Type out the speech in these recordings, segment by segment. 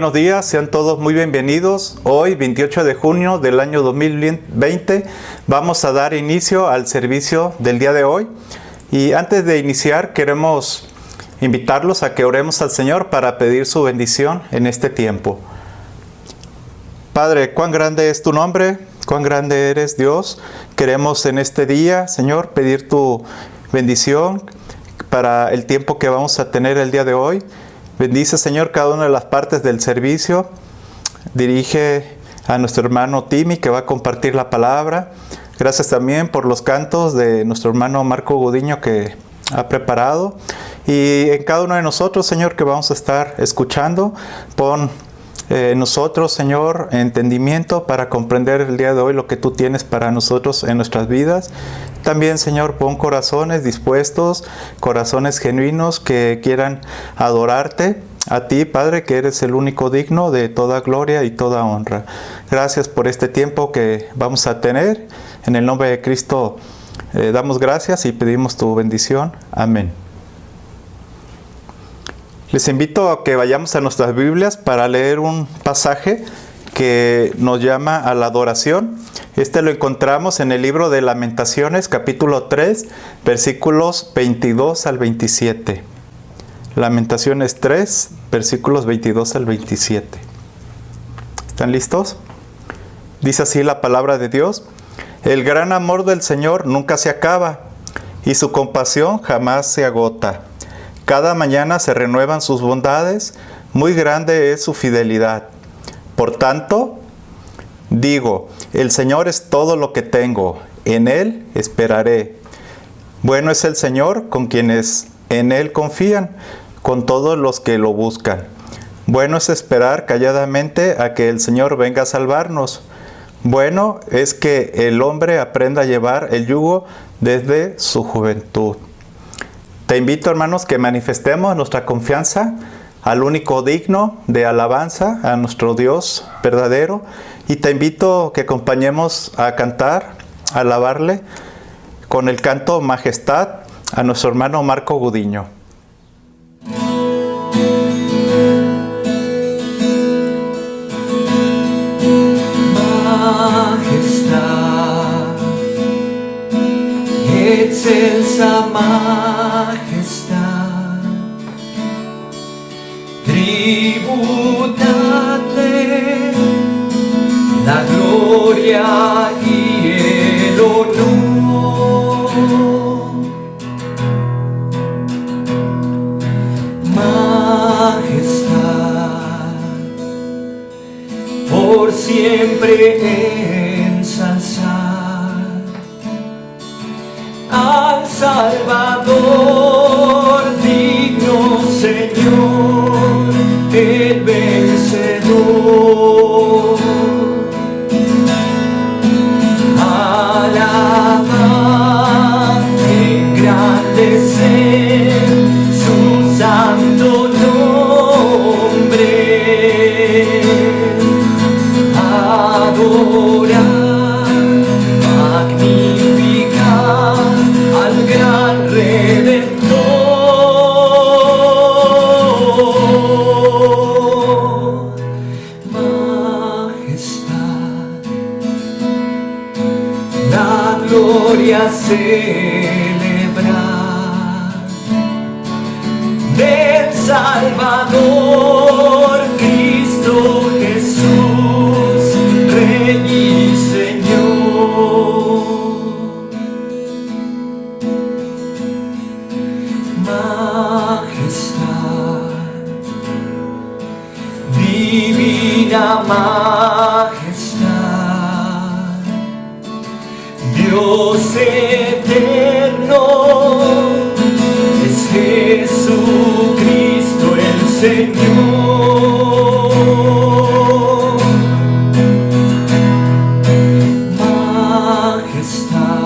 buenos días, sean todos muy bienvenidos. Hoy, 28 de junio del año 2020, vamos a dar inicio al servicio del día de hoy. Y antes de iniciar, queremos invitarlos a que oremos al Señor para pedir su bendición en este tiempo. Padre, cuán grande es tu nombre, cuán grande eres Dios. Queremos en este día, Señor, pedir tu bendición para el tiempo que vamos a tener el día de hoy. Bendice, Señor, cada una de las partes del servicio. Dirige a nuestro hermano Timmy, que va a compartir la palabra. Gracias también por los cantos de nuestro hermano Marco Gudiño que ha preparado. Y en cada uno de nosotros, Señor, que vamos a estar escuchando, pon nosotros, Señor, entendimiento para comprender el día de hoy lo que tú tienes para nosotros en nuestras vidas. También, Señor, pon corazones dispuestos, corazones genuinos que quieran adorarte a ti, Padre, que eres el único digno de toda gloria y toda honra. Gracias por este tiempo que vamos a tener. En el nombre de Cristo damos gracias y pedimos tu bendición. Amén. Les invito a que vayamos a nuestras Biblias para leer un pasaje que nos llama a la adoración. Este lo encontramos en el libro de Lamentaciones, capítulo 3, versículos 22 al 27. Lamentaciones 3, versículos 22 al 27. ¿Están listos? Dice así la palabra de Dios: El gran amor del Señor nunca se acaba, y su compasión jamás se agota. Cada mañana se renuevan sus bondades, muy grande es su fidelidad. Por tanto, digo, el Señor es todo lo que tengo, en Él esperaré. Bueno es el Señor con quienes en Él confían, con todos los que lo buscan. Bueno es esperar calladamente a que el Señor venga a salvarnos. Bueno es que el hombre aprenda a llevar el yugo desde su juventud. Te invito, hermanos, que manifestemos nuestra confianza al único digno de alabanza, a nuestro Dios verdadero. Y te invito que acompañemos a cantar, a alabarle con el canto Majestad a nuestro hermano Marco Gudiño. Majestad, excelsa majestad, tributadle la gloria y el honor. Majestad, por siempre ensalzar al Salvador, digno Señor, el vencedor. Alabar, engrandecer su santo nombre, adorar, magnificar al gran Redentor. Majestad, la gloria celebrar del Salvador, Cristo Jesús, Rey y Señor. Majestad, divina majestad, Dios eterno, es Jesucristo el Señor. Majestad,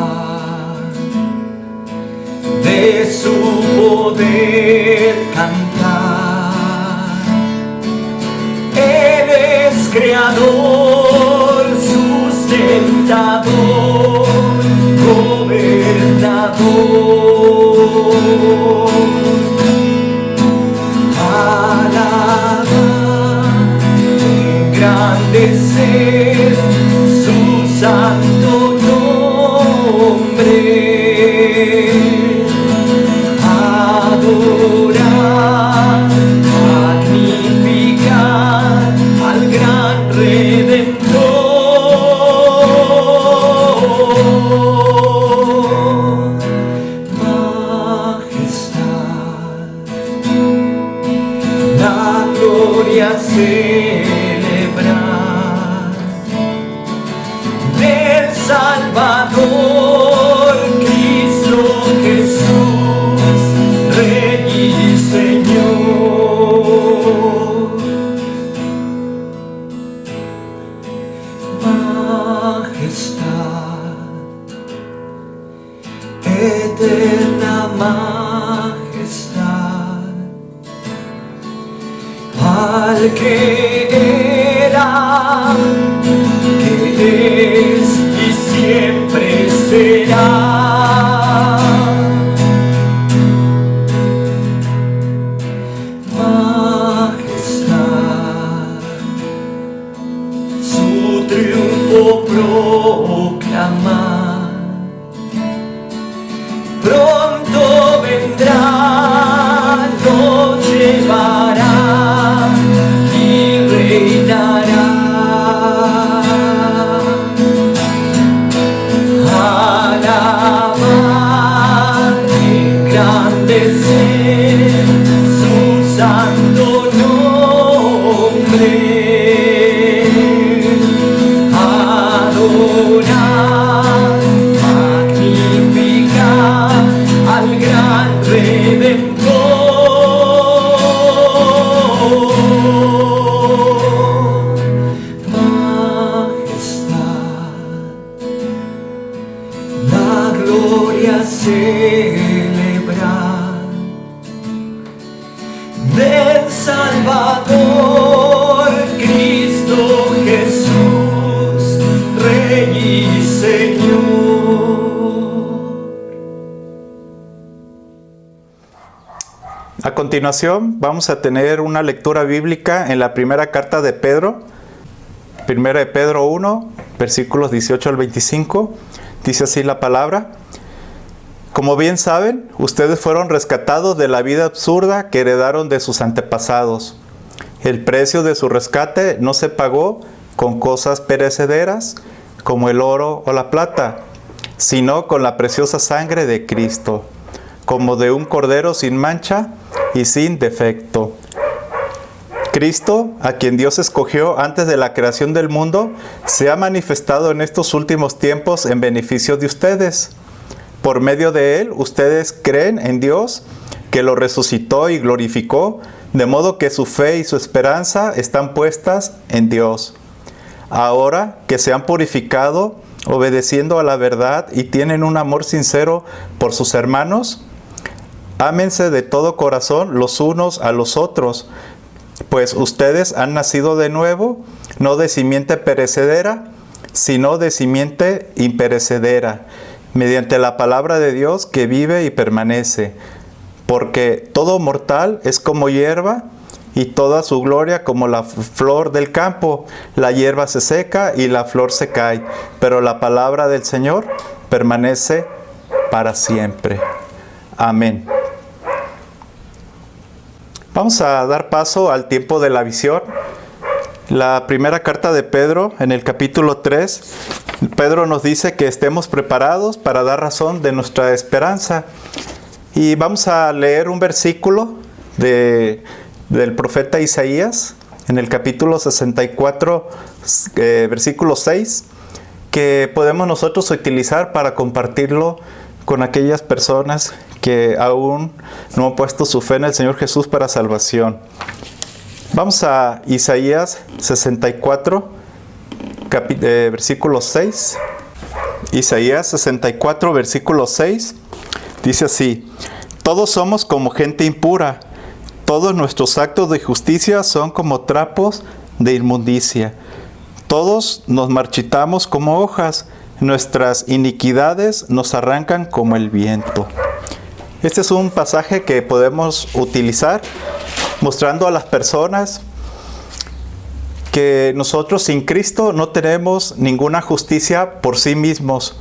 de su poder cantar, Él es creador, sustentador, gobernador. Alabar, gloria celebrar del Salvador, Cristo Jesús, Rey y Señor. Majestad, eterna majestad, al que era, que es y siempre será. Majestad, su triunfo proclamar, pronto vendrá, nos llevará y reinará. Alabar, engrandecer su santo nombre, adorar, magnificar al gran Redentor. Majestad, la gloria celebrar del Salvador, Cristo Jesús, Rey y Señor. A continuación vamos a tener una lectura bíblica en la primera carta de Pedro, primera de Pedro 1, versículos 18 al 25. Dice así la palabra: como bien saben, ustedes fueron rescatados de la vida absurda que heredaron de sus antepasados. El precio de su rescate no se pagó con cosas perecederas como el oro o la plata, sino con la preciosa sangre de Cristo, como de un cordero sin mancha y sin defecto. Cristo, a quien Dios escogió antes de la creación del mundo, se ha manifestado en estos últimos tiempos en beneficio de ustedes. Por medio de Él, ustedes creen en Dios, que lo resucitó y glorificó, de modo que su fe y su esperanza están puestas en Dios. Ahora que se han purificado, obedeciendo a la verdad y tienen un amor sincero por sus hermanos, ámense de todo corazón los unos a los otros, pues ustedes han nacido de nuevo, no de simiente perecedera, sino de simiente imperecedera, mediante la palabra de Dios que vive y permanece. Porque todo mortal es como hierba, y toda su gloria como la flor del campo. La hierba se seca y la flor se cae, pero la palabra del Señor permanece para siempre. Amén. Vamos a dar paso al tiempo de la visión. La primera carta de Pedro, en el capítulo 3, Pedro nos dice que estemos preparados para dar razón de nuestra esperanza. Y vamos a leer un versículo del profeta Isaías, en el capítulo 64, versículo 6, que podemos nosotros utilizar para compartirlo con aquellas personas que aún no han puesto su fe en el Señor Jesús para salvación. Vamos a Isaías 64, versículo 6. Isaías 64, versículo 6, dice así: todos somos como gente impura, todos nuestros actos de justicia son como trapos de inmundicia. Todos nos marchitamos como hojas, nuestras iniquidades nos arrancan como el viento. Este es un pasaje que podemos utilizar mostrando a las personas que nosotros sin Cristo no tenemos ninguna justicia por sí mismos.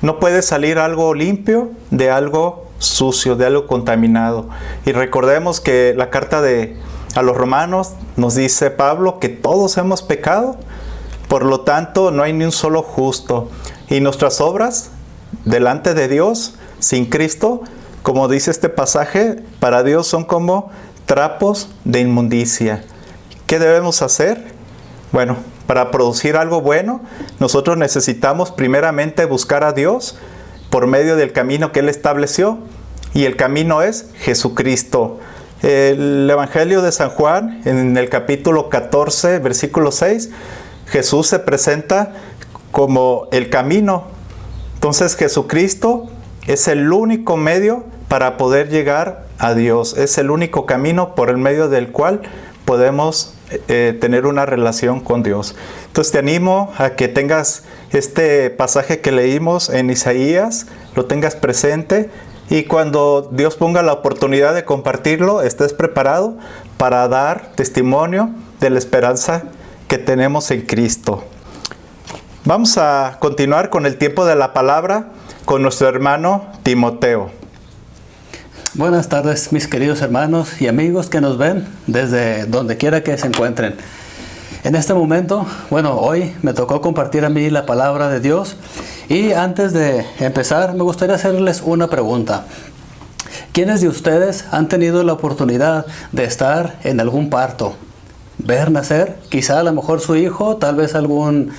No puede salir algo limpio de algo sucio, de algo contaminado. Y recordemos que la carta a los Romanos nos dice Pablo que todos hemos pecado, por lo tanto no hay ni un solo justo. Y nuestras obras delante de Dios, sin Cristo, como dice este pasaje, para Dios son como trapos de inmundicia, ¿Qué debemos hacer? Bueno, para producir algo bueno, nosotros necesitamos primeramente buscar a Dios por medio del camino que Él estableció. Y el camino es Jesucristo. El Evangelio de San Juan, en el capítulo 14, versículo 6, Jesús se presenta como el camino. Entonces Jesucristo es el único medio para poder llegar a Dios. Es el único camino por el medio del cual podemos tener una relación con Dios. Entonces te animo a que tengas este pasaje que leímos en Isaías, lo tengas presente, y cuando Dios ponga la oportunidad de compartirlo, estés preparado para dar testimonio de la esperanza que tenemos en Cristo. Vamos a continuar con el tiempo de la palabra con nuestro hermano Timoteo. Buenas tardes, mis queridos hermanos y amigos que nos ven desde donde quiera que se encuentren. En este momento, hoy me tocó compartir a mí la palabra de Dios, y antes de empezar me gustaría hacerles una pregunta. ¿Quiénes de ustedes han tenido la oportunidad de estar en algún parto? Ver nacer, quizá a lo mejor su hijo, tal vez algún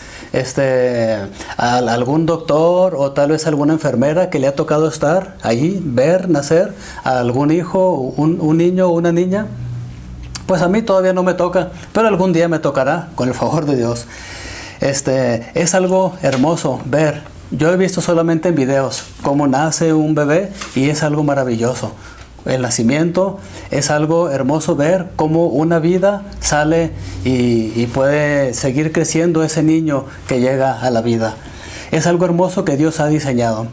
doctor o tal vez alguna enfermera que le ha tocado estar allí, ver nacer a algún hijo, un niño o una niña. Pues a mí todavía no me toca, pero algún día me tocará, con el favor de Dios. Es algo hermoso ver. Yo he visto solamente en videos cómo nace un bebé y es algo maravilloso. El nacimiento es algo hermoso, ver cómo una vida sale y puede seguir creciendo ese niño que llega a la vida. Es algo hermoso que Dios ha diseñado.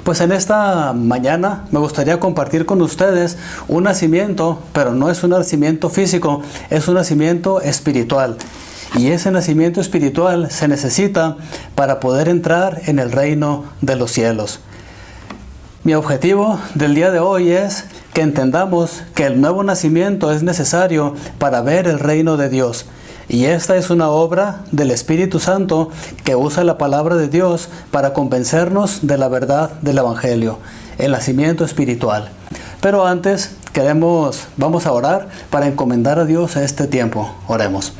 Pues en esta mañana me gustaría compartir con ustedes un nacimiento, pero no es un nacimiento físico, es un nacimiento espiritual. Y ese nacimiento espiritual se necesita para poder entrar en el reino de los cielos. Mi objetivo del día de hoy es que entendamos que el nuevo nacimiento es necesario para ver el reino de Dios. Y esta es una obra del Espíritu Santo que usa la palabra de Dios para convencernos de la verdad del Evangelio, el nacimiento espiritual. Pero antes vamos a orar para encomendar a Dios a este tiempo. Oremos.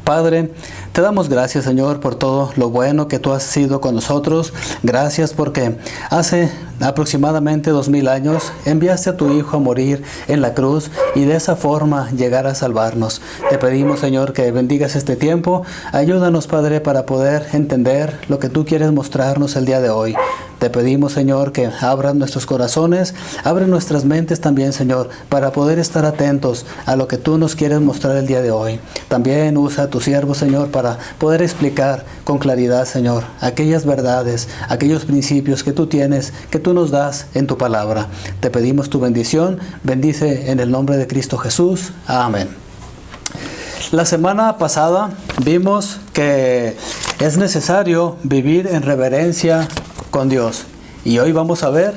Padre, te damos gracias, Señor, por todo lo bueno que tú has sido con nosotros. Gracias porque hace aproximadamente 2000 años enviaste a tu Hijo a morir en la cruz y de esa forma llegar a salvarnos. Te pedimos, Señor, que bendigas este tiempo. Ayúdanos, Padre, para poder entender lo que tú quieres mostrarnos el día de hoy. Te pedimos, Señor, que abras nuestros corazones, abre nuestras mentes también, Señor, para poder estar atentos a lo que tú nos quieres mostrar el día de hoy. También usa a tu siervo, Señor, para poder explicar con claridad, Señor, aquellas verdades, aquellos principios que tú tienes, que tú nos das en tu palabra. Te pedimos tu bendición, bendice en el nombre de Cristo Jesús. Amén. La semana pasada vimos que es necesario vivir en reverencia con Dios. Y hoy vamos a ver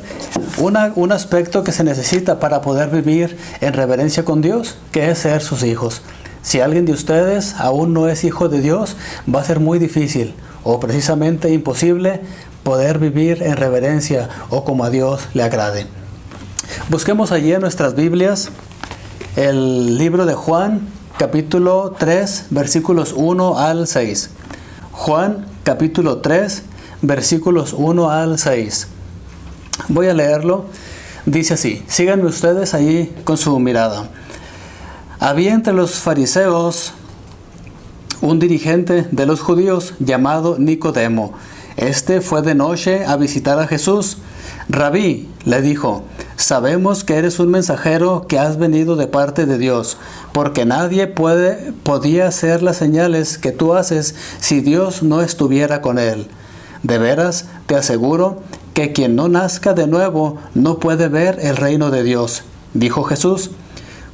un aspecto que se necesita para poder vivir en reverencia con Dios, que es ser sus hijos. Si alguien de ustedes aún no es hijo de Dios, va a ser muy difícil o precisamente imposible poder vivir en reverencia o como a Dios le agrade. Busquemos allí en nuestras Biblias el libro de Juan, capítulo 3, versículos 1 al 6. Juan, capítulo 3, versículos 1 al 6. Voy a leerlo. Dice así, síganme ustedes allí con su mirada. Había entre los fariseos un dirigente de los judíos llamado Nicodemo. Este fue de noche a visitar a Jesús. Rabí, le dijo, sabemos que eres un mensajero que has venido de parte de Dios, porque nadie podía hacer las señales que tú haces si Dios no estuviera con él. De veras, te aseguro que quien no nazca de nuevo no puede ver el reino de Dios. Dijo Jesús.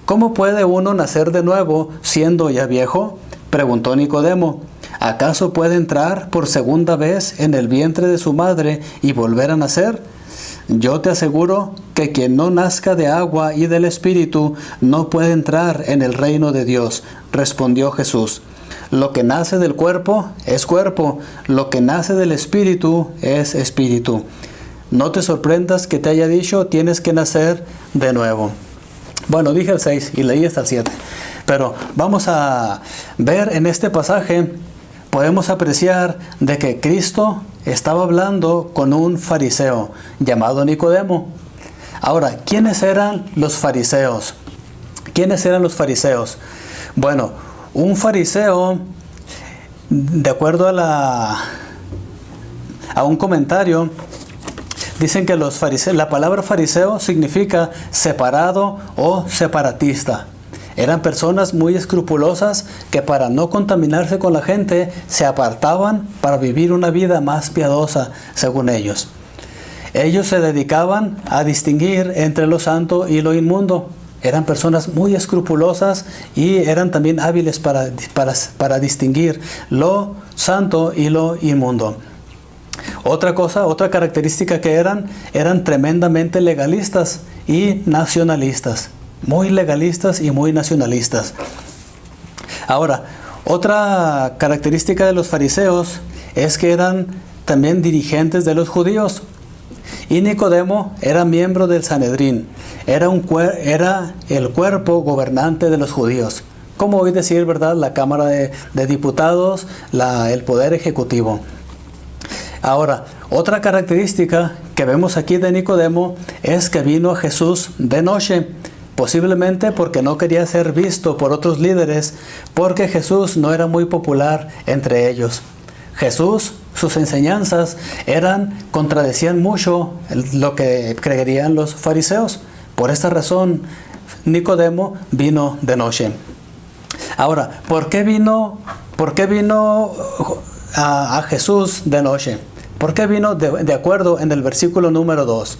¿Cómo puede uno nacer de nuevo siendo ya viejo? Preguntó Nicodemo. ¿Acaso puede entrar por segunda vez en el vientre de su madre y volver a nacer? Yo te aseguro que quien no nazca de agua y del Espíritu no puede entrar en el reino de Dios, respondió Jesús. Lo que nace del cuerpo es cuerpo, lo que nace del Espíritu es espíritu. No te sorprendas que te haya dicho tienes que nacer de nuevo. Bueno, dije el 6 y leí hasta el 7. Pero vamos a ver en este pasaje, podemos apreciar de que Cristo estaba hablando con un fariseo llamado Nicodemo. Ahora, ¿quiénes eran los fariseos? ¿Quiénes eran los fariseos? Bueno, un fariseo, de acuerdo a un comentario, dicen que los fariseos, la palabra fariseo significa separado o separatista. Eran personas muy escrupulosas que para no contaminarse con la gente se apartaban para vivir una vida más piadosa, según ellos. Ellos se dedicaban a distinguir entre lo santo y lo inmundo. Eran personas muy escrupulosas y eran también hábiles para distinguir lo santo y lo inmundo. Otra característica que eran tremendamente legalistas y nacionalistas. Muy legalistas y muy nacionalistas. Ahora, otra característica de los fariseos es que eran también dirigentes de los judíos. Y Nicodemo era miembro del Sanedrín, era el cuerpo gobernante de los judíos. Como hoy decir, ¿verdad? La Cámara de Diputados, el Poder Ejecutivo. Ahora, otra característica que vemos aquí de Nicodemo es que vino a Jesús de noche, posiblemente porque no quería ser visto por otros líderes, porque Jesús no era muy popular entre ellos. Jesús, sus enseñanzas contradecían mucho lo que creerían los fariseos. Por esta razón, Nicodemo vino de noche. Ahora, ¿por qué vino a Jesús de noche? ¿Por qué vino de acuerdo en el versículo número 2?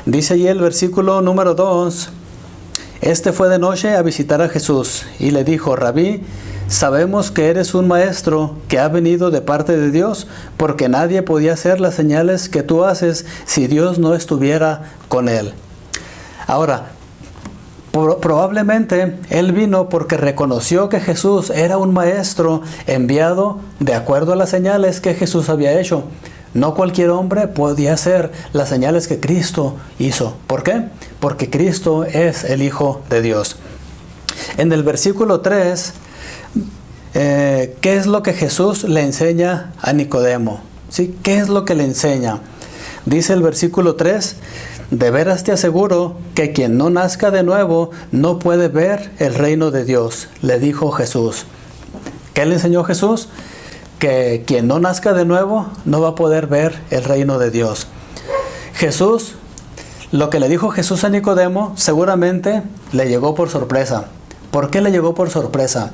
Dice allí el versículo número 2, este fue de noche a visitar a Jesús y le dijo, Rabí, sabemos que eres un maestro que ha venido de parte de Dios, porque nadie podía hacer las señales que tú haces si Dios no estuviera con él. Ahora, probablemente él vino porque reconoció que Jesús era un maestro enviado de acuerdo a las señales que Jesús había hecho. No cualquier hombre podía hacer las señales que Cristo hizo. ¿Por qué? Porque Cristo es el Hijo de Dios. En el versículo 3, ¿qué es lo que Jesús le enseña a Nicodemo? ¿Sí? ¿Qué es lo que le enseña? Dice el versículo 3, de veras te aseguro que quien no nazca de nuevo no puede ver el reino de Dios, le dijo Jesús. ¿Qué le enseñó Jesús? Que quien no nazca de nuevo no va a poder ver el reino de Dios. Jesús, lo que le dijo Jesús a Nicodemo, seguramente le llegó por sorpresa. ¿Por qué le llegó por sorpresa?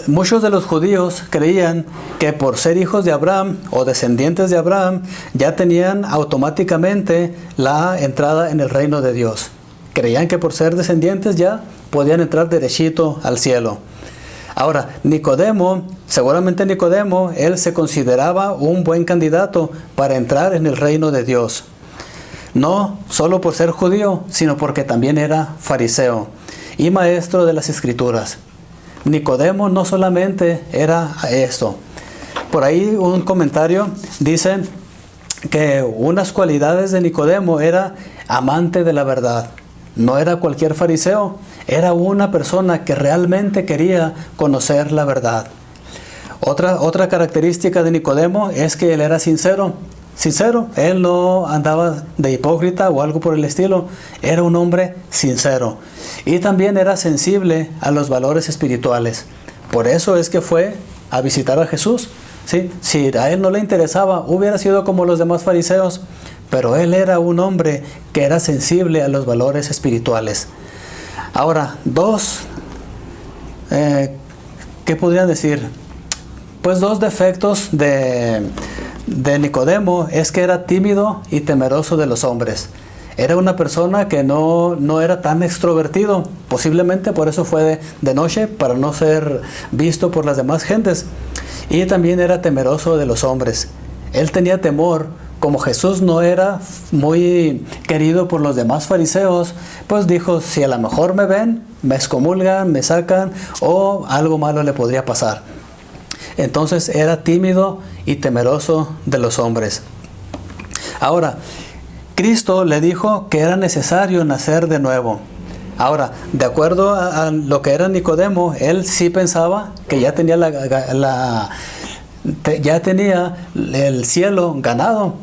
Muchos de los judíos creían que por ser hijos de Abraham o descendientes de Abraham, ya tenían automáticamente la entrada en el reino de Dios. Creían que por ser descendientes ya podían entrar derechito al cielo. Ahora, seguramente Nicodemo, él se consideraba un buen candidato para entrar en el reino de Dios. No solo por ser judío, sino porque también era fariseo y maestro de las Escrituras. Nicodemo no solamente era esto. Por ahí un comentario dice que unas cualidades de Nicodemo era amante de la verdad. No era cualquier fariseo, era una persona que realmente quería conocer la verdad. Otra característica de Nicodemo es que él era sincero. Él no andaba de hipócrita o algo por el estilo, era un hombre sincero. Y también era sensible a los valores espirituales. Por eso es que fue a visitar a Jesús. ¿Sí? Si a él no le interesaba, hubiera sido como los demás fariseos. Pero él era un hombre que era sensible a los valores espirituales. Ahora, ¿qué podrían decir? Pues dos defectos de Nicodemo es que era tímido y temeroso de los hombres. Era una persona que no era tan extrovertido. Posiblemente por eso fue de noche, para no ser visto por las demás gentes. Y también era temeroso de los hombres. Él tenía temor. Como Jesús no era muy querido por los demás fariseos, pues dijo, si a lo mejor me ven, me excomulgan, me sacan, o algo malo le podría pasar. Entonces era tímido y temeroso de los hombres. Ahora, Cristo le dijo que era necesario nacer de nuevo. Ahora, de acuerdo a lo que era Nicodemo, él sí pensaba que ya tenía ya tenía el cielo ganado.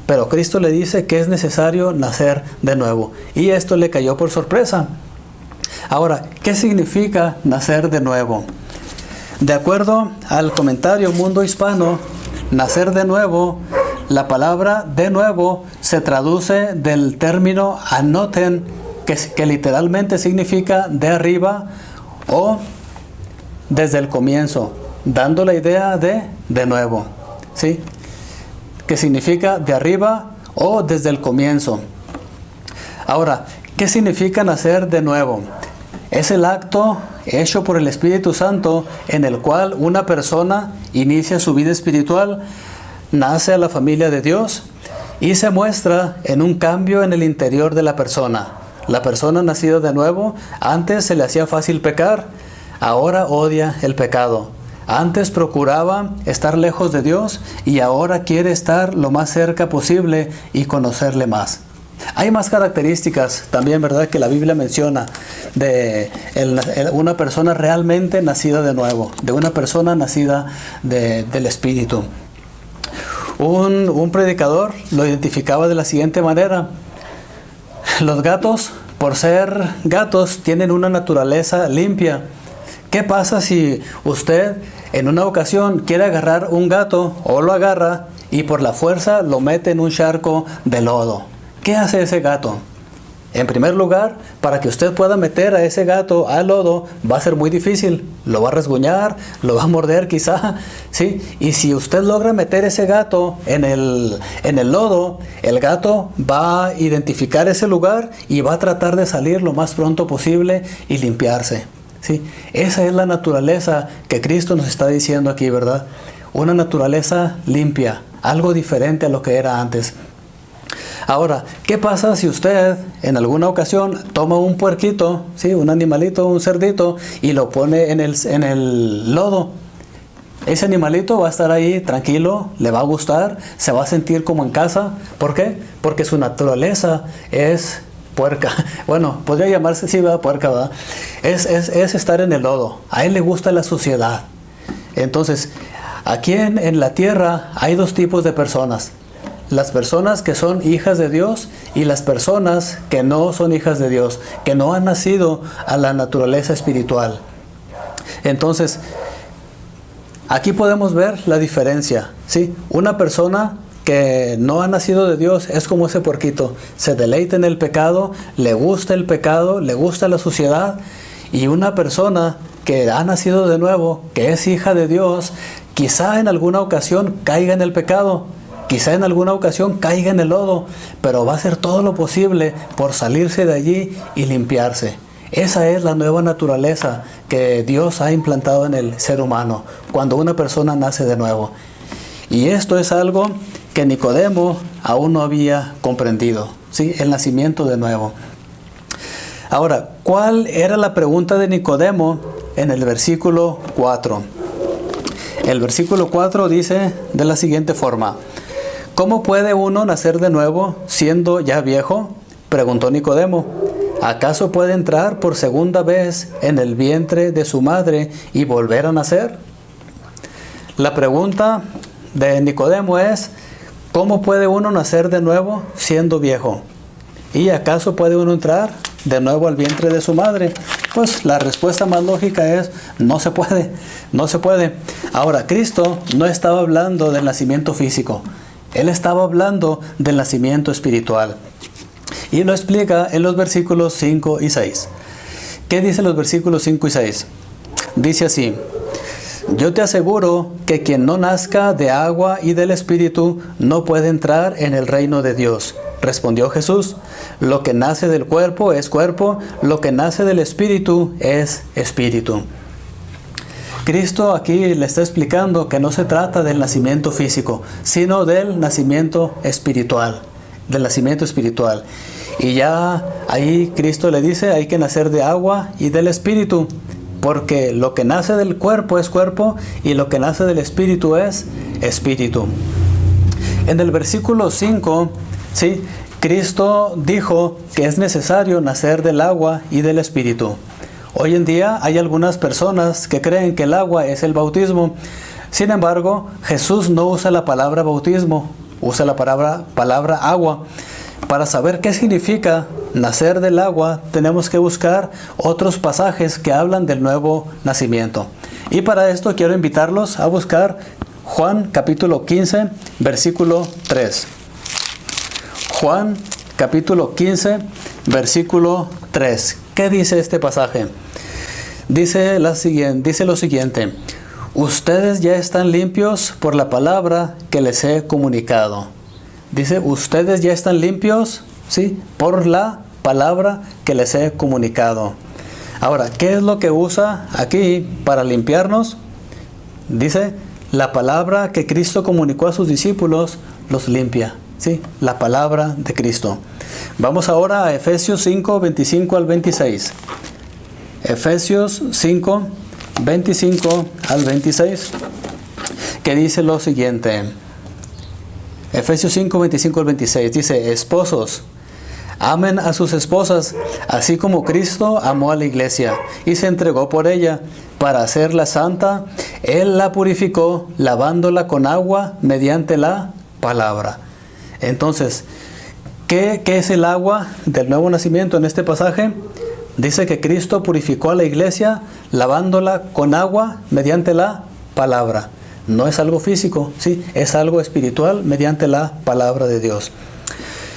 Pero Cristo le dice que es necesario nacer de nuevo. Y esto le cayó por sorpresa. Ahora, ¿qué significa nacer de nuevo? De acuerdo al comentario Mundo Hispano, nacer de nuevo, la palabra de nuevo se traduce del término anoten, que literalmente significa de arriba o desde el comienzo, dando la idea de nuevo, ¿sí? Que significa de arriba o desde el comienzo. Ahora, ¿qué significa nacer de nuevo? Es el acto hecho por el Espíritu Santo en el cual una persona inicia su vida espiritual, nace a la familia de Dios y se muestra en un cambio en el interior de la persona. La persona nacida de nuevo, antes se le hacía fácil pecar, ahora odia el pecado. Antes procuraba estar lejos de Dios y ahora quiere estar lo más cerca posible y conocerle más. Hay más características también, ¿verdad?, que la Biblia menciona de una persona realmente nacida de nuevo, de una persona nacida del Espíritu. Un predicador lo identificaba de la siguiente manera: los gatos, por ser gatos, tienen una naturaleza limpia. ¿Qué pasa si usted en una ocasión quiere agarrar un gato o lo agarra y por la fuerza lo mete en un charco de lodo? ¿Qué hace ese gato? En primer lugar, para que usted pueda meter a ese gato al lodo, va a ser muy difícil. Lo va a rasguñar, lo va a morder quizá, ¿sí? Y si usted logra meter ese gato en el lodo, el gato va a identificar ese lugar y va a tratar de salir lo más pronto posible y limpiarse, ¿sí? Esa es la naturaleza que Cristo nos está diciendo aquí, ¿verdad? Una naturaleza limpia, algo diferente a lo que era antes. Ahora, ¿qué pasa si usted en alguna ocasión toma un puerquito, ¿sí?, un animalito, un cerdito, y lo pone en el lodo? Ese animalito va a estar ahí tranquilo, le va a gustar, se va a sentir como en casa. ¿Por qué? Porque su naturaleza es puerca. Bueno, podría llamarse, sí, ¿verdad?, puerca, ¿verdad? Es estar en el lodo. A él le gusta la suciedad. Entonces, aquí en la tierra hay dos tipos de personas: las personas que son hijas de Dios y las personas que no son hijas de Dios, que no han nacido a la naturaleza espiritual. Entonces, aquí podemos ver la diferencia, ¿sí? Una persona que no ha nacido de Dios es como ese puerquito: se deleita en el pecado, le gusta la suciedad. Y una persona que ha nacido de nuevo, que es hija de Dios, quizá en alguna ocasión caiga en el pecado, quizá en alguna ocasión caiga en el lodo, pero va a hacer todo lo posible por salirse de allí y limpiarse. Esa es la nueva naturaleza que Dios ha implantado en el ser humano cuando una persona nace de nuevo. Y esto es algo que Nicodemo aún no había comprendido, ¿sí? El nacimiento de nuevo. Ahora, ¿cuál era la pregunta de Nicodemo en el versículo 4? El versículo 4 dice de la siguiente forma: ¿cómo puede uno nacer de nuevo siendo ya viejo?, preguntó Nicodemo. ¿Acaso puede entrar por segunda vez en el vientre de su madre y volver a nacer? La pregunta de Nicodemo es: ¿cómo puede uno nacer de nuevo siendo viejo? ¿Y acaso puede uno entrar de nuevo al vientre de su madre? Pues la respuesta más lógica es: no se puede, no se puede. Ahora, Cristo no estaba hablando del nacimiento físico. Él estaba hablando del nacimiento espiritual. Y lo explica en los versículos 5 y 6. ¿Qué dicen los versículos 5 y 6? Dice así: yo te aseguro que quien no nazca de agua y del Espíritu no puede entrar en el reino de Dios. Respondió Jesús: lo que nace del cuerpo es cuerpo, lo que nace del Espíritu es espíritu. Cristo aquí le está explicando que no se trata del nacimiento físico, sino del nacimiento espiritual. Del nacimiento espiritual. Y ya ahí Cristo le dice: hay que nacer de agua y del Espíritu, porque lo que nace del cuerpo es cuerpo y lo que nace del Espíritu es espíritu. En el versículo 5, ¿sí?, Cristo dijo que es necesario nacer del agua y del Espíritu. Hoy en día hay algunas personas que creen que el agua es el bautismo. Sin embargo, Jesús no usa la palabra bautismo, usa la palabra agua. Para saber qué significa nacer del agua, tenemos que buscar otros pasajes que hablan del nuevo nacimiento. Y para esto quiero invitarlos a buscar Juan capítulo 15, versículo 3. Juan capítulo 15, versículo 3. ¿Qué dice este pasaje? Dice lo siguiente: ustedes ya están limpios por la palabra que les he comunicado. Dice, ustedes ya están limpios, ¿sí?, por la palabra que les he comunicado. Ahora, ¿qué es lo que usa aquí para limpiarnos? Dice, la palabra que Cristo comunicó a sus discípulos los limpia, ¿sí? La palabra de Cristo. Vamos ahora a Efesios 5, 25 al 26. Efesios 5, 25 al 26, que dice lo siguiente. Efesios 5, 25 al 26 dice: esposos, amen a sus esposas, así como Cristo amó a la iglesia y se entregó por ella para hacerla santa. Él la purificó lavándola con agua mediante la palabra. Entonces, ¿qué es el agua del nuevo nacimiento en este pasaje? Dice que Cristo purificó a la iglesia lavándola con agua mediante la palabra. No es algo físico, ¿sí? Es algo espiritual mediante la palabra de Dios.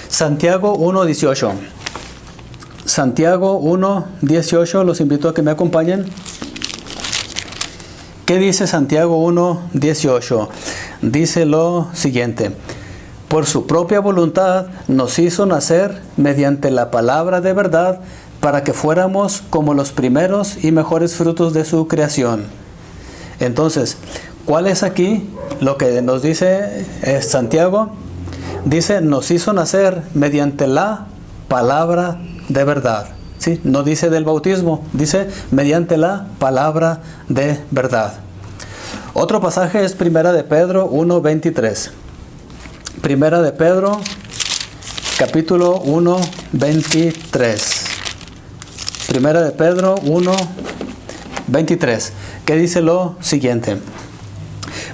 Santiago 1:18. Santiago 1:18, los invito a que me acompañen. ¿Qué dice Santiago 1:18? Dice lo siguiente: por su propia voluntad nos hizo nacer mediante la palabra de verdad, para que fuéramos como los primeros y mejores frutos de su creación. Entonces, ¿cuál es aquí lo que nos dice Santiago? Dice, nos hizo nacer mediante la palabra de verdad. ¿Sí? No dice del bautismo, dice mediante la palabra de verdad. Otro pasaje es Primera de Pedro 1:23. Primera de Pedro, capítulo 1:23. Primera de Pedro 1:23, que dice lo siguiente: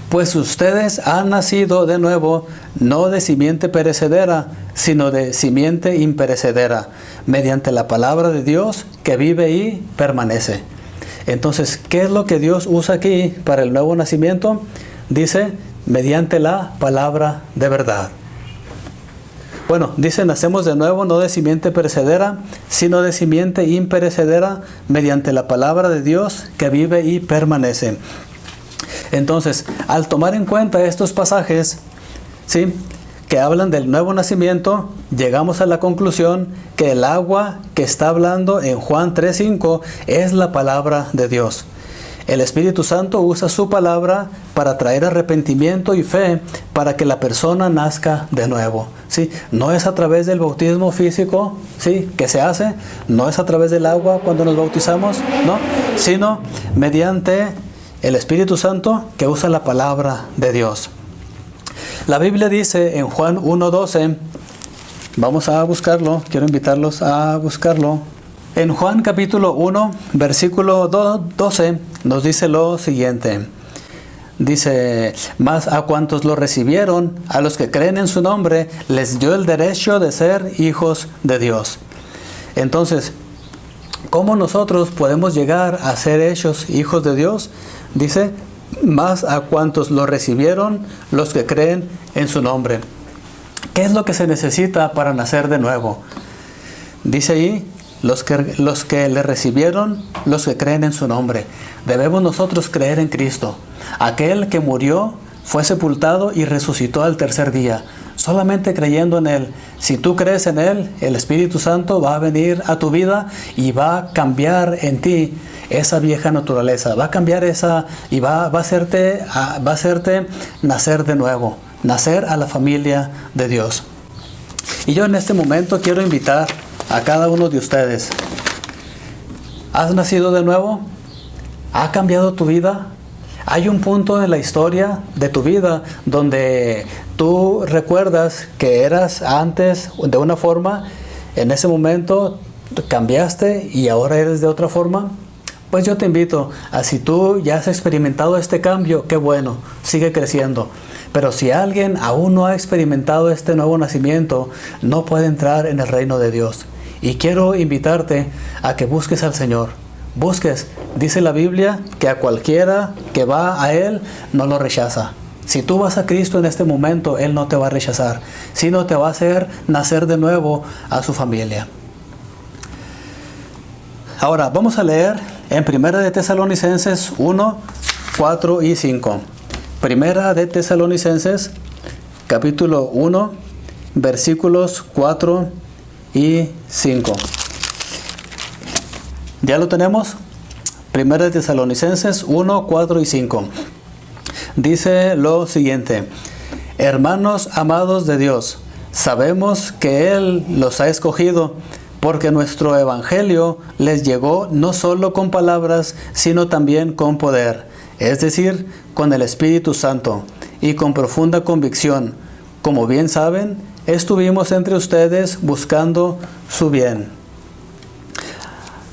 pues ustedes han nacido de nuevo, no de simiente perecedera, sino de simiente imperecedera, mediante la palabra de Dios que vive y permanece. Entonces, ¿qué es lo que Dios usa aquí para el nuevo nacimiento? Dice, mediante la palabra de verdad. Bueno, dice, nacemos de nuevo, no de simiente perecedera, sino de simiente imperecedera, mediante la palabra de Dios que vive y permanece. Entonces, al tomar en cuenta estos pasajes, ¿sí?, que hablan del nuevo nacimiento, llegamos a la conclusión que el agua que está hablando en Juan 3:5 es la palabra de Dios. El Espíritu Santo usa su palabra para traer arrepentimiento y fe para que la persona nazca de nuevo. ¿Sí? No es a través del bautismo físico, ¿sí?, que se hace, no es a través del agua cuando nos bautizamos, ¿no?, sino mediante el Espíritu Santo que usa la palabra de Dios. La Biblia dice en Juan 1:12, vamos a buscarlo, quiero invitarlos a buscarlo. En Juan capítulo 1, versículo 12, nos dice lo siguiente. Dice, mas a cuantos lo recibieron, a los que creen en su nombre, les dio el derecho de ser hijos de Dios. Entonces, ¿cómo nosotros podemos llegar a ser hechos hijos de Dios? Dice, más a cuantos lo recibieron, los que creen en su nombre. ¿Qué es lo que se necesita para nacer de nuevo? Dice ahí, los que le recibieron, los que creen en su nombre. Debemos nosotros creer en Cristo, aquel que murió, fue sepultado y resucitó al tercer día. Solamente creyendo en Él. Si tú crees en Él, el Espíritu Santo va a venir a tu vida y va a cambiar en ti esa vieja naturaleza. Va a cambiar esa y va a hacerte nacer de nuevo, nacer a la familia de Dios. Y yo en este momento quiero invitar a cada uno de ustedes. ¿Has nacido de nuevo? ¿Ha cambiado tu vida? Hay un punto en la historia de tu vida donde tú recuerdas que eras antes de una forma, en ese momento cambiaste y ahora eres de otra forma, pues yo te invito a, si tú ya has experimentado este cambio, qué bueno, sigue creciendo. Pero si alguien aún no ha experimentado este nuevo nacimiento, no puede entrar en el reino de Dios. Y quiero invitarte a que busques al Señor. Busques, dice la Biblia, que a cualquiera que va a Él no lo rechaza. Si tú vas a Cristo en este momento, Él no te va a rechazar, sino te va a hacer nacer de nuevo a su familia. Ahora, vamos a leer en 1 de Tesalonicenses 1, 4 y 5. 1 de Tesalonicenses, capítulo 1, versículos 4 y 5. ¿Ya lo tenemos? 1 de Tesalonicenses 1, 4 y 5. Dice lo siguiente: hermanos amados de Dios, sabemos que Él los ha escogido, porque nuestro evangelio les llegó no solo con palabras, sino también con poder, es decir, con el Espíritu Santo, y con profunda convicción. Como bien saben, estuvimos entre ustedes buscando su bien.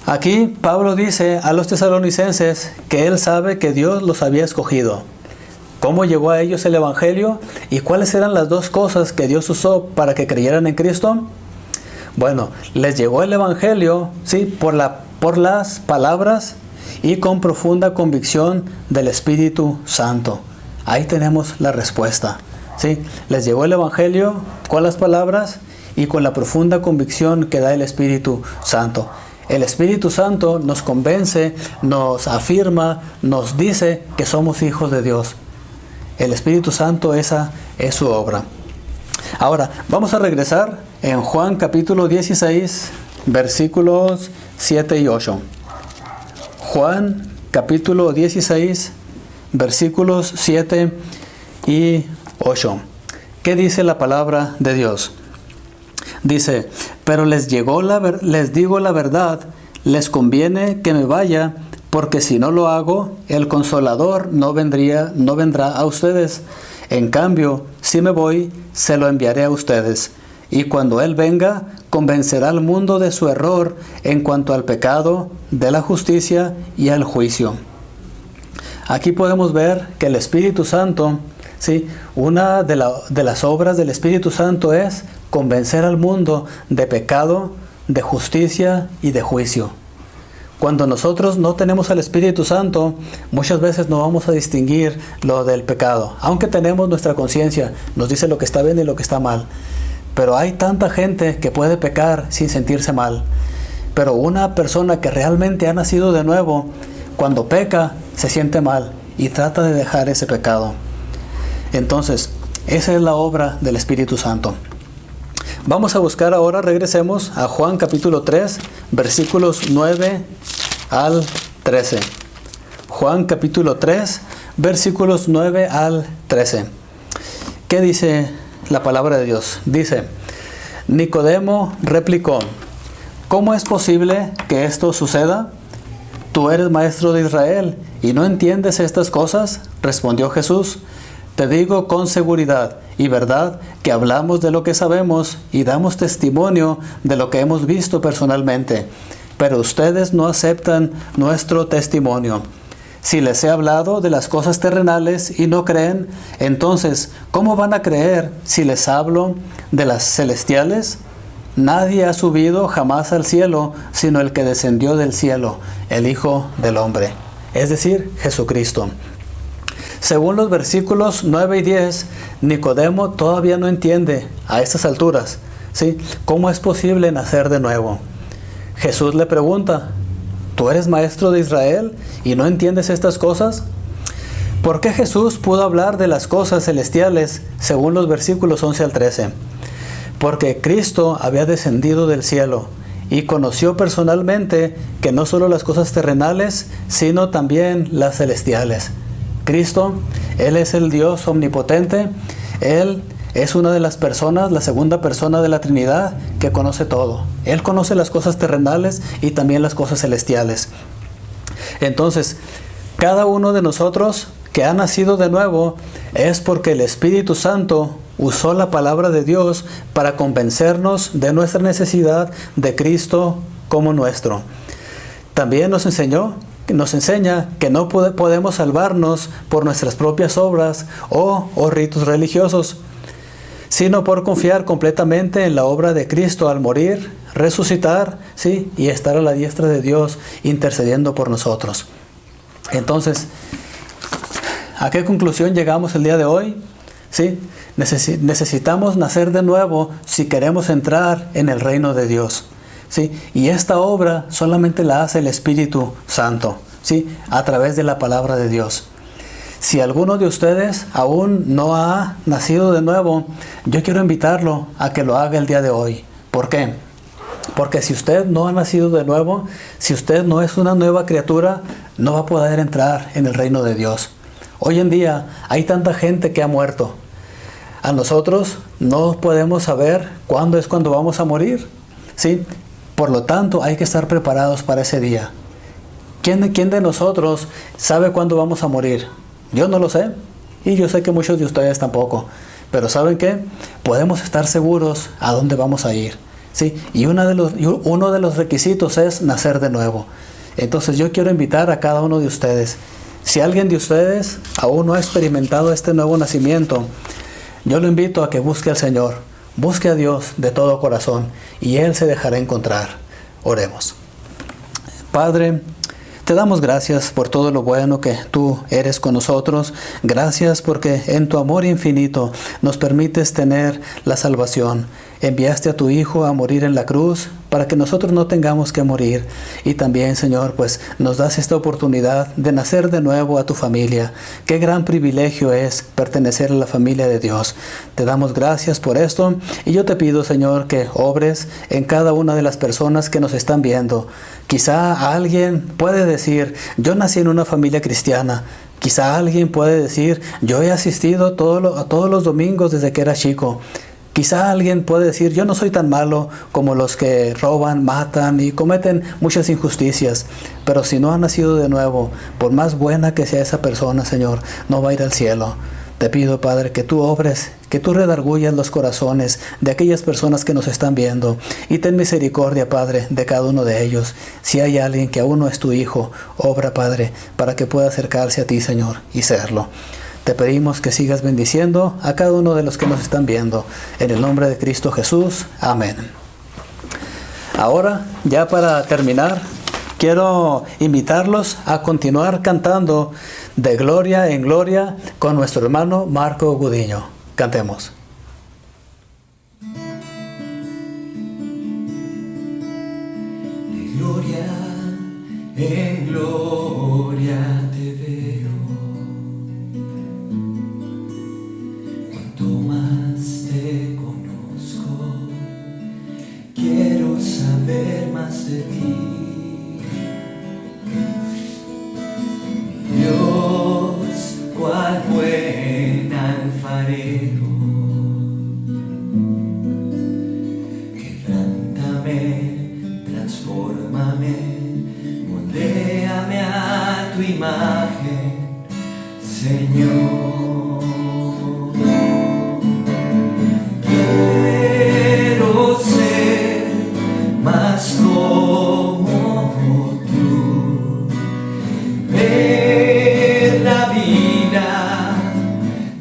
Aquí Pablo dice a los tesalonicenses que él sabe que Dios los había escogido. ¿Cómo llegó a ellos el evangelio? ¿Y cuáles eran las dos cosas que Dios usó para que creyeran en Cristo? Bueno, les llegó el evangelio, ¿sí?, por las palabras y con profunda convicción del Espíritu Santo. Ahí tenemos la respuesta, ¿sí? Les llegó el evangelio con las palabras y con la profunda convicción que da el Espíritu Santo. El Espíritu Santo nos convence, nos afirma, nos dice que somos hijos de Dios. El Espíritu Santo, esa es su obra. Ahora, vamos a regresar en Juan capítulo 16, versículos 7 y 8. Juan capítulo 16, versículos 7 y 8. ¿Qué dice la palabra de Dios? Dice: pero les digo la verdad, les conviene que me vaya, porque si no lo hago, el Consolador no vendrá a ustedes. En cambio, si me voy, se lo enviaré a ustedes. Y cuando Él venga, convencerá al mundo de su error en cuanto al pecado, de la justicia y al juicio. Aquí podemos ver que el Espíritu Santo, ¿sí?, una de las obras del Espíritu Santo es convencer al mundo de pecado, de justicia y de juicio. Cuando nosotros no tenemos al Espíritu Santo, muchas veces no vamos a distinguir lo del pecado. Aunque tenemos nuestra conciencia, nos dice lo que está bien y lo que está mal. Pero hay tanta gente que puede pecar sin sentirse mal. Pero una persona que realmente ha nacido de nuevo, cuando peca, se siente mal y trata de dejar ese pecado. Entonces, esa es la obra del Espíritu Santo. Vamos a buscar ahora, regresemos a Juan capítulo 3, versículos 9 al 13. Juan capítulo 3, versículos 9 al 13. ¿Qué dice la palabra de Dios? Dice: Nicodemo replicó: ¿cómo es posible que esto suceda? ¿Tú eres maestro de Israel y no entiendes estas cosas? Respondió Jesús: te digo con seguridad y verdad que hablamos de lo que sabemos y damos testimonio de lo que hemos visto personalmente, pero ustedes no aceptan nuestro testimonio. Si les he hablado de las cosas terrenales y no creen, entonces, ¿cómo van a creer si les hablo de las celestiales? Nadie ha subido jamás al cielo, sino el que descendió del cielo, el Hijo del Hombre, es decir, Jesucristo. Según los versículos 9 y 10, Nicodemo todavía no entiende a estas alturas, ¿sí?, cómo es posible nacer de nuevo. Jesús le pregunta: ¿tú eres maestro de Israel y no entiendes estas cosas? ¿Por qué Jesús pudo hablar de las cosas celestiales según los versículos 11 al 13? Porque Cristo había descendido del cielo y conoció personalmente que no solo las cosas terrenales, sino también las celestiales. Cristo, Él es el Dios omnipotente. Él es una de las personas, la segunda persona de la Trinidad, que conoce todo. Él conoce las cosas terrenales y también las cosas celestiales. Entonces, cada uno de nosotros que ha nacido de nuevo es porque el Espíritu Santo usó la palabra de Dios para convencernos de nuestra necesidad de Cristo como nuestro. También nos enseña que no podemos salvarnos por nuestras propias obras o ritos religiosos, sino por confiar completamente en la obra de Cristo al morir, resucitar, ¿sí? Y estar a la diestra de Dios intercediendo por nosotros. Entonces, ¿a qué conclusión llegamos el día de hoy? ¿Sí? Necesitamos nacer de nuevo si queremos entrar en el reino de Dios. ¿Sí? Y esta obra solamente la hace el Espíritu Santo, ¿sí? A través de la palabra de Dios. Si alguno de ustedes aún no ha nacido de nuevo, yo quiero invitarlo a que lo haga el día de hoy. ¿Por qué? Porque si usted no ha nacido de nuevo, si usted no es una nueva criatura, no va a poder entrar en el reino de Dios. Hoy en día hay tanta gente que ha muerto. A nosotros no podemos saber cuándo es cuando vamos a morir, ¿sí? Por lo tanto, hay que estar preparados para ese día. ¿Quién de nosotros sabe cuándo vamos a morir? Yo no lo sé, y yo sé que muchos de ustedes tampoco. Pero ¿saben qué? Podemos estar seguros a dónde vamos a ir, ¿sí? Y uno de los requisitos es nacer de nuevo. Entonces yo quiero invitar a cada uno de ustedes. Si alguien de ustedes aún no ha experimentado este nuevo nacimiento, yo lo invito a que busque al Señor, busque a Dios de todo corazón, y Él se dejará encontrar. Oremos. Padre, te damos gracias por todo lo bueno que tú eres con nosotros. Gracias porque en tu amor infinito nos permites tener la salvación. Enviaste a tu Hijo a morir en la cruz para que nosotros no tengamos que morir. Y también, Señor, pues nos das esta oportunidad de nacer de nuevo a tu familia. Qué gran privilegio es pertenecer a la familia de Dios. Te damos gracias por esto y yo te pido, Señor, que obres en cada una de las personas que nos están viendo. Quizá alguien puede decir, yo nací en una familia cristiana. Quizá alguien puede decir, yo he asistido a todos los domingos desde que era chico. Quizá alguien puede decir, yo no soy tan malo como los que roban, matan y cometen muchas injusticias. Pero si no ha nacido de nuevo, por más buena que sea esa persona, Señor, no va a ir al cielo. Te pido, Padre, que tú obres, que tú redargullas los corazones de aquellas personas que nos están viendo. Y ten misericordia, Padre, de cada uno de ellos. Si hay alguien que aún no es tu hijo, obra, Padre, para que pueda acercarse a ti, Señor, y serlo. Te pedimos que sigas bendiciendo a cada uno de los que nos están viendo. En el nombre de Cristo Jesús. Amén. Ahora, ya para terminar, quiero invitarlos a continuar cantando de gloria en gloria con nuestro hermano Marco Gudiño. Cantemos. De gloria en gloria te veo. Cuanto más te conozco, quiero saber más de ti. Mi Dios, cuál buen alfarero, quebrántame, transfórmame, moldéame a tu imagen, Señor. Quiero ser más como tú, ver la vida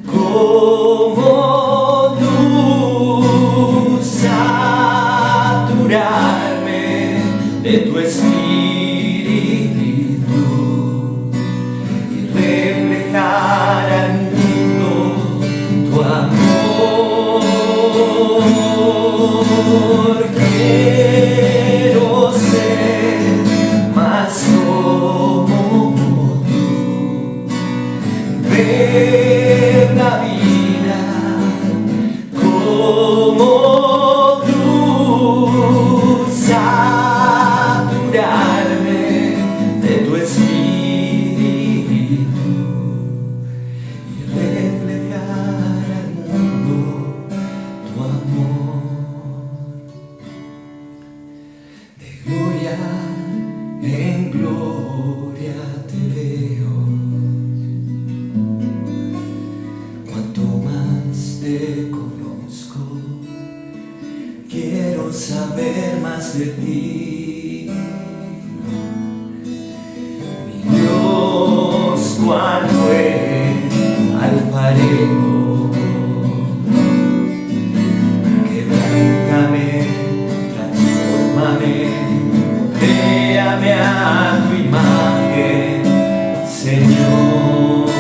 como tú, saturarme de tu espíritu y reflejar al mundo tu amor. Quiero ser más como tú, ver la vida como tú, saturarme de tu espíritu y reflejar al mundo tu amor. De gloria en gloria te veo. Cuanto más te conozco, saber más de ti. Mi Dios, cuál fue alfarero, quebrántame, transfórmame, créame a tu imagen, Señor.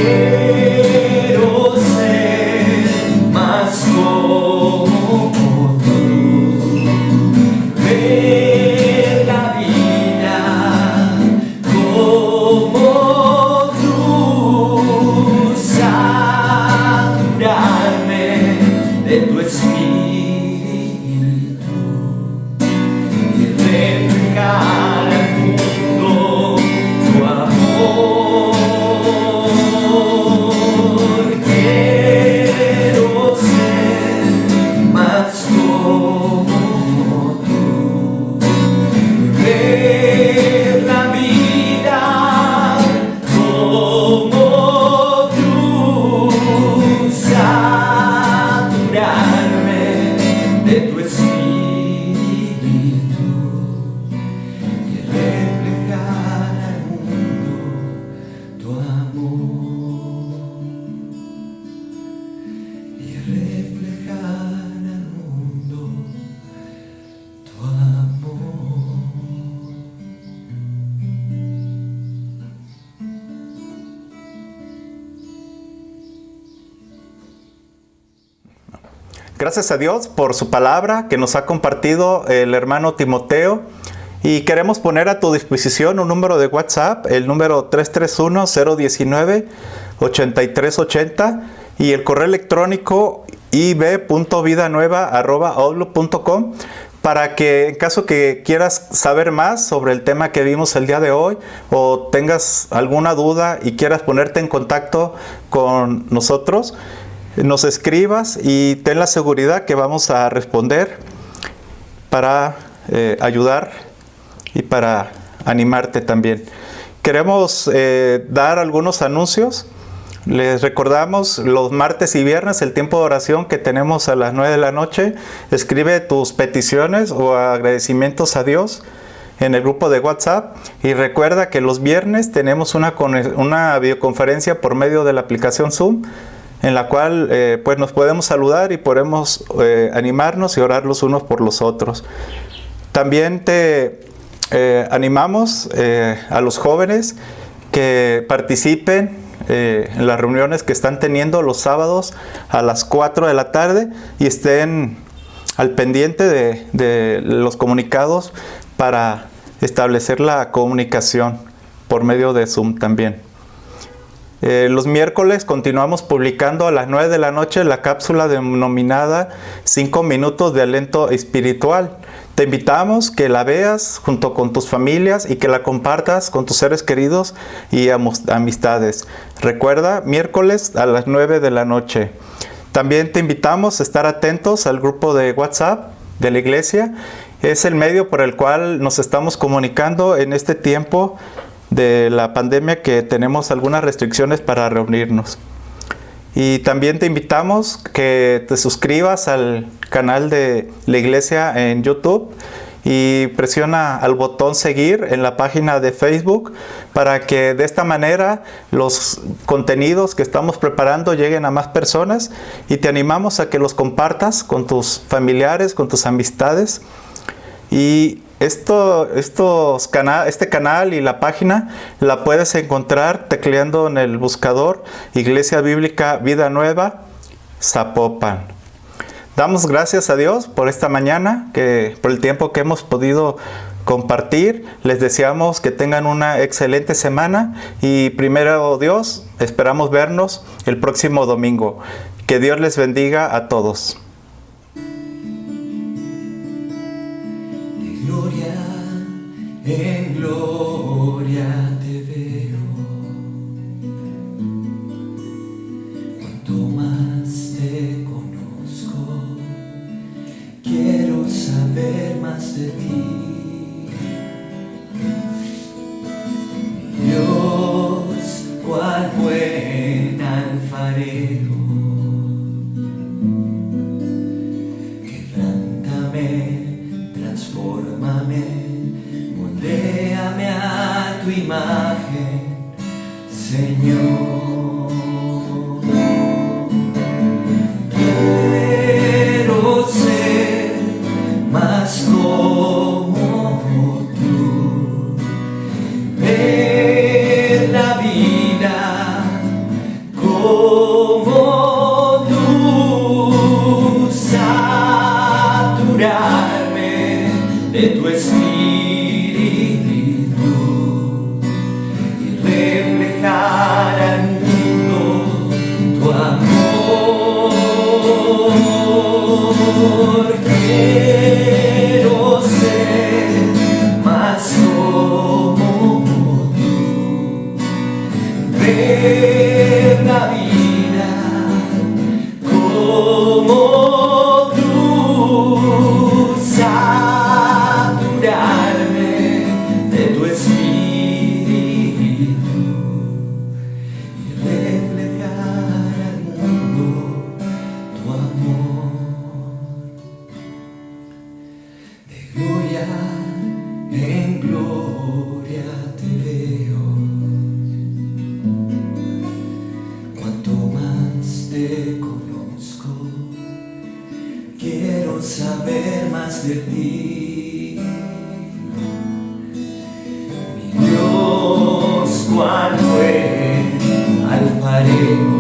Quiero ser más como tú, ver la vida como tú, saturarme de tu espíritu y reflejar al mundo tu amor. Quiero ser más como tú, ver la vida como tú, saturarme de tu espíritu y reflejar al mundo tu amor, y reflejar al mundo tu amor. Gracias a Dios por su palabra que nos ha compartido el hermano Timoteo. Y queremos poner a tu disposición un número de WhatsApp, el número 331-019-8380 y el correo electrónico ib.vidanueva@outlook.com, para que en caso que quieras saber más sobre el tema que vimos el día de hoy o tengas alguna duda y quieras ponerte en contacto con nosotros, nos escribas y ten la seguridad que vamos a responder para ayudar y para animarte también. Queremos dar algunos anuncios. Les recordamos los martes y viernes el tiempo de oración que tenemos a las 9 de la noche. Escribe tus peticiones o agradecimientos a Dios en el grupo de WhatsApp. Y recuerda que los viernes tenemos una videoconferencia por medio de la aplicación Zoom, en la cual pues nos podemos saludar y podemos animarnos y orar los unos por los otros. También te animamos a los jóvenes que participen en las reuniones que están teniendo los sábados a las 4 de la tarde y estén al pendiente de los comunicados para establecer la comunicación por medio de Zoom también. Los miércoles continuamos publicando a las 9 de la noche la cápsula denominada 5 minutos de aliento espiritual. Te invitamos que la veas junto con tus familias y que la compartas con tus seres queridos y amistades. Recuerda, miércoles a las 9 de la noche. También te invitamos a estar atentos al grupo de WhatsApp de la iglesia. Es el medio por el cual nos estamos comunicando en este tiempo de la pandemia, que tenemos algunas restricciones para reunirnos. Y también te invitamos que te suscribas al canal de la iglesia en YouTube y presiona al botón seguir en la página de Facebook, para que de esta manera los contenidos que estamos preparando lleguen a más personas, y te animamos a que los compartas con tus familiares, con tus amistades. Y este canal y la página la puedes encontrar tecleando en el buscador Iglesia Bíblica Vida Nueva Zapopan. Damos gracias a Dios por esta mañana, por el tiempo que hemos podido compartir. Les deseamos que tengan una excelente semana y primero Dios, esperamos vernos el próximo domingo. Que Dios les bendiga a todos. Gloria en gloria te veo, cuanto más te conozco, quiero saber más de ti. Mi Dios, cuál buen alfarero, transfórmame, moldéame a tu imagen, Señor. Quiero ser más como tú, ver la vida como tú, saturarme de tu espíritu y reflejar al mundo tu amor. Quiero ser más como tú, ver la vida como tú, saturarme de tu espíritu y reflejar al mundo tu amor. De gloria en gloria te veo, cuanto más te conozco, quiero saber más de ti. Mi Dios, cuál fue alfarero